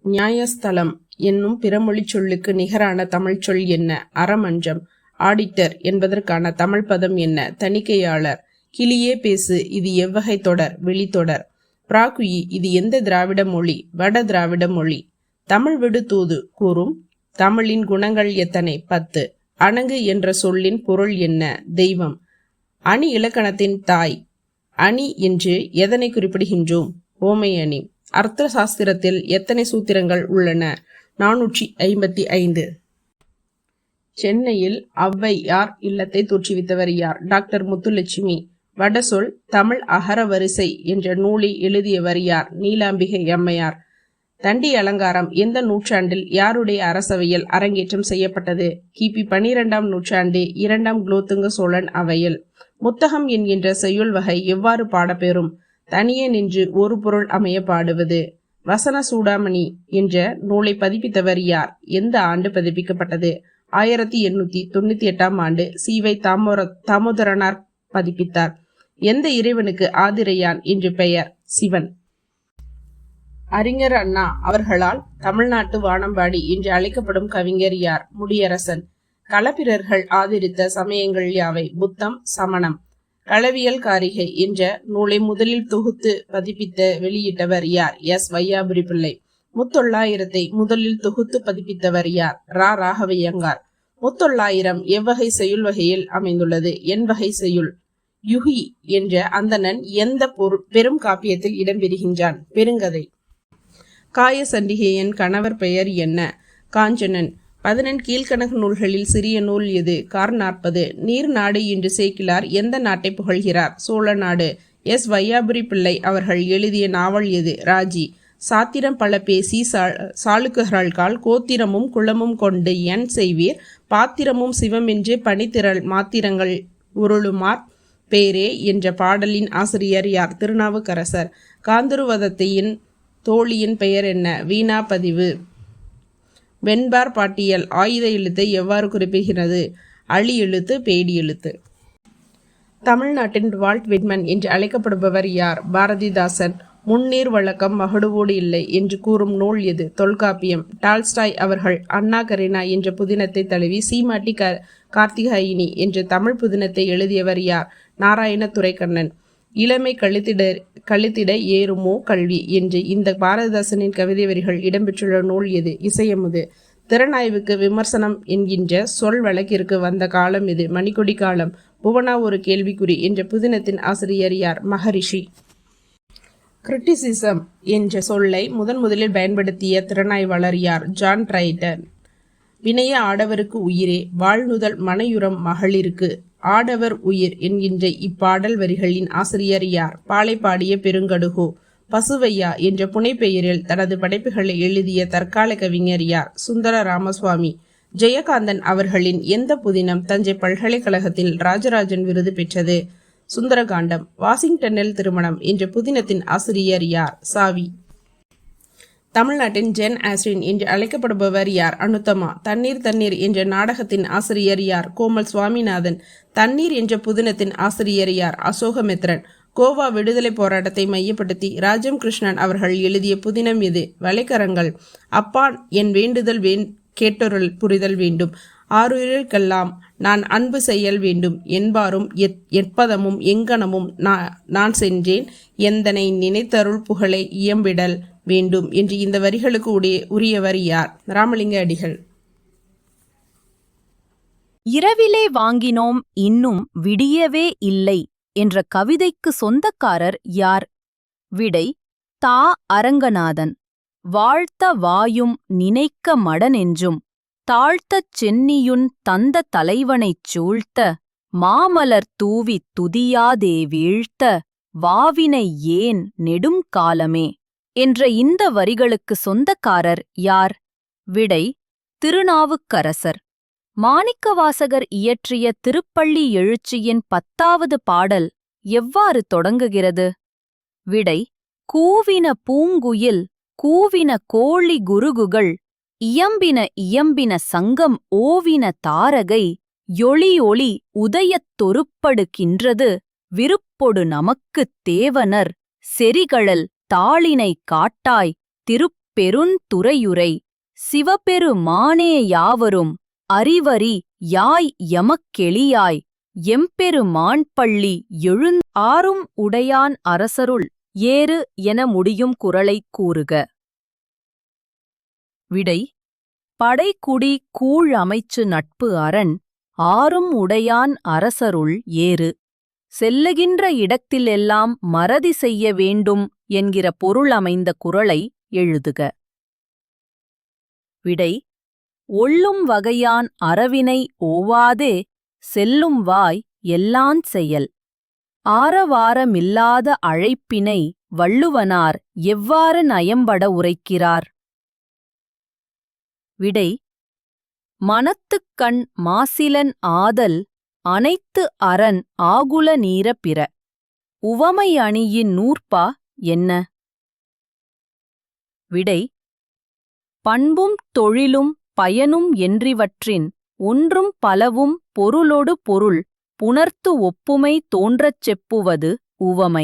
நியாயஸ்தலம் என்னும் பிறமொழிச் சொல்லுக்கு நிகரான தமிழ்ச் சொல் என்ன? அறமன்றம். ஆடிட்டர் என்பதற்கான தமிழ் பதம் என்ன? தணிக்கையாளர். கிளியே பேசு இது எவ்வகை தொடர்? வெளித்தொடர். பிராகுயி இது எந்த திராவிட மொழி? வட திராவிட மொழி. தமிழ் விடு தூது கூறும் தமிழின் குணங்கள் எத்தனை? 10. அணங்கு என்ற சொல்லின் பொருள் என்ன? தெய்வம். அணி இலக்கணத்தின் தாய். அணி என்று எதனை குறிப்பிடுகின்றோம்? ஓமை அணி. அர்த்த சாஸ்திரத்தில் எத்தனை சூத்திரங்கள் உள்ளன? 455. சென்னையில் ஔவையார் இல்லத்தை தோற்றுவித்தவர் யார்? டாக்டர் முத்துலட்சுமி. வடசொல் தமிழ் அகர வரிசை என்ற நூலை எழுதியவர் யார்? நீலாம்பிகை அம்மையார். தண்டி அலங்காரம் எந்த நூற்றாண்டில் யாருடைய அரசவையில் அரங்கேற்றம் செய்யப்பட்டது? கிபி 12ஆம் நூற்றாண்டு 2ஆம் குலோத்துங்க சோழன் அவையில். முத்தகம் என்கின்ற செய்யுள் வகை எவ்வாறு பாடப்பெறும்? தனியே நின்று ஒரு பொருள் அமைய பாடுவது. வசன சூடாமணி என்ற நூலை பதிப்பித்தவர் யார்? எந்த ஆண்டு பதிப்பிக்கப்பட்டது? 1898ஆம் ஆண்டு சி.வை. தாமோதரனார் பதிப்பித்தார். எந்த இறைவனுக்கு ஆதிரையான் என்று பெயர்? சிவன். அறிஞர் அண்ணா அவர்களால் தமிழ்நாட்டு வானம்பாடி என்று அழைக்கப்படும் கவிஞர் யார்? முடியரசன். களப்பிரர்கள் ஆதரித்த சமயங்கள் யாவை? புத்தம், சமணம். களவியல் காரிகை என்ற நூலை முதலில் தொகுத்து பதிப்பித்த வெளியிட்டவர் யார்? எஸ். வையாபுரி பிள்ளை. முத்தொள்ளாயிரத்தை முதலில் தொகுத்து பதிப்பித்தவர் யார்? ரா. ராகவையங்கார். முத்தொள்ளாயிரம் எவ்வகை செய்யுள் வகையில் அமைந்துள்ளது? என் வகை செய்யுள். யுகி என்ற அந்தணன் எந்த பெரும் காப்பியத்தில் இடம்பெறுகின்றான்? பெருங்கதை. காயசண்டிகையின் கணவர் பெயர் என்ன? காஞ்சனன். 18 கீழ்கணக்கு நூல்களில் சிறிய நூல் எது? கார் 40. நீர் நாடு என்று சேக்கிலார் எந்த நாட்டை புகழ்கிறார்? சோழ நாடு. எஸ். வையாபுரி பிள்ளை அவர்கள் எழுதிய நாவல் எது? ராஜி. சாத்திரம் பல பேசி சாளுக்குகள்கால் கோத்திரமும் குளமும் கொண்டு என் செய்வீர் பாத்திரமும் சிவமென்று பனித்திரள் மாத்திரங்கள் உருளுமார் பேரே என்ற பாடலின் ஆசிரியர் யார்? திருநாவுக்கரசர். காந்தருவதத்தையின் தோழியின் பெயர் என்ன? வீணா பதிவு. வெண்பார் பாட்டியல் ஆயுத எழுத்தை எவ்வாறு குறிப்பிடுகிறது? அழி எழுத்து, பேடி எழுத்து. தமிழ்நாட்டின் வால்ட் விட்மன் என்று அழைக்கப்படுபவர் யார்? பாரதிதாசன். முன்னீர் வழக்கம் மகடுவோடு இல்லை என்று கூறும் நூல் எது? தொல்காப்பியம். டால்ஸ்டாய் அவர்கள் அண்ணா கரீனா என்ற புதினத்தை தழுவி சீமாட்டி கார்த்திகாயினி என்ற தமிழ் புதினத்தை எழுதியவர் யார்? நாராயண துரைக்கண்ணன். இளமை கழித்திட ஏறுமோ கல்வி என்று இந்த பாரதிதாசனின் கவிதை வரிகள் இடம்பெற்றுள்ள நூல் எது? இசையமுது. திறனாய்வுக்கு விமர்சனம் என்கின்ற சொல் வழக்கிற்கு வந்த காலம் எது? மணிக்கொடி காலம். புவனா ஒரு கேள்விக்குறி என்ற புதினத்தின் ஆசிரியர் யார்? மகரிஷி. கிரிட்டிசிசம் என்ற சொல்லை முதலில் பயன்படுத்திய திறனாய்வாளர் யார்? John Triton. வினைய ஆடவருக்கு உயிரே வாழ்நுதல் மனையுறம் மகளிருக்கு ஆடவர் உயிர் என்கின்ற இப்பாடல் வரிகளின் ஆசிரியர் யார்? பாலை பாடிய பெருங்கடுகோ. பசுவையா என்ற புனைப்பெயரில் தனது படைப்புகளை எழுதிய தற்கால கவிஞர் யார்? சுந்தர ராமசுவாமி. ஜெயகாந்தன் அவர்களின் எந்த புதினம் தஞ்சை பல்கலைக்கழகத்தில் ராஜராஜன் விருது பெற்றது? சுந்தரகாண்டம். வாஷிங்டனில் திருமணம் என்ற புதினத்தின் ஆசிரியர் யார்? சாவி. தமிழ்நாட்டின் ஜென் ஆஸ்டின் என்று அழைக்கப்படுபவர் யார்? அனுத்தமா. தண்ணீர் தண்ணீர் என்ற நாடகத்தின் ஆசிரியர் யார்? கோமல் சுவாமிநாதன். தண்ணீர் என்ற புதினத்தின் ஆசிரியர் யார்? அசோகமித்ரன். கோவா விடுதலை போராட்டத்தை மையப்படுத்தி ராஜம் கிருஷ்ணன் அவர்கள் எழுதிய புதினம் எது? வலைக்கரங்கள். அப்பான் என் வேண்டுதல் கேட்டொருள் புரிதல் வேண்டும். ஆறுயிர்களுக்கெல்லாம் நான் அன்பு செய்யல் வேண்டும் என்பாரும் எப்பதமும் எங்கனமும் நான் சென்றேன் எந்தனை நினைத்தருள் புகழை இயம்பிடல் வேண்டும் என்று இந்த வரிகளுக்கு உரியவர் யார்? ராமலிங்க அடிகள். இரவிலே வாங்கினோம் இன்னும் விடியவே இல்லை என்ற கவிதைக்கு சொந்தக்காரர் யார்? விடை தா. அரங்கநாதன். வாழ்த்த வாயும் நினைக்க மடனெஞ்சும் தாழ்த்தச் சென்னியுன் தந்த தலைவனைச் சூழ்த்த மாமலர் தூவித் துதியாதே வீழ்த்த வாவினை ஏன் நெடும் காலமே என்ற இந்த வரிகளுக்கு சொந்தக்காரர் யார்? விடை திருநாவுக்கரசர். மாணிக்கவாசகர் இயற்றிய திருப்பள்ளி எழுச்சியின் 10வது பாடல் எவ்வாறு தொடங்குகிறது? விடை கூவின பூங்குயில் கூவின கோழி குருகுகள் இயம்பின சங்கம் ஓவின தாரகை யொளி ஒளி உதயத் தொருப்படுகின்றது விருப்பொடு நமக்குத் தேவனர் செரிகழல் தாளினை காட்டாய் பெருந்துறையுரை சிவபெரு மானே யாவரும் அறிவரி யாய் எமக்கெளியாய் எம்பெரு மான்பள்ளி ஆறும் உடையான் அரசருள் ஏறு என முடியும் குறளைக் கூறுக. விடை படைக்குடி கூழ் அமைச்சு நட்பு அரண் ஆறும் உடையான் அரசருள் ஏறு செல்லுகின்ற இடத்திலெல்லாம் மறதி செய்ய வேண்டும் என்கிற பொருள் அமைந்த குறளை எழுதுக. விடை ஒள்ளும் வகையான் அறவினை ஓவாதே செல்லும் வாய் எல்லாஞ் செயல் ஆரவாரமில்லாத அழைப்பினை வள்ளுவனார் எவ்வாறு நயம்பட உரைக்கிறார்? விடை மனத்துக்கண் மாசிலன் ஆதல் அனைத்து அரண் ஆகுல நீர பிற உவமை அணியின் நூற்பா என்ன? விடை பண்பும் தொழிலும் பயனும் என்றிவற்றின் ஒன்றும் பலவும் பொருளொடு பொருள் புணர்த்து ஒப்புமை தோன்றச் செப்புவது உவமை.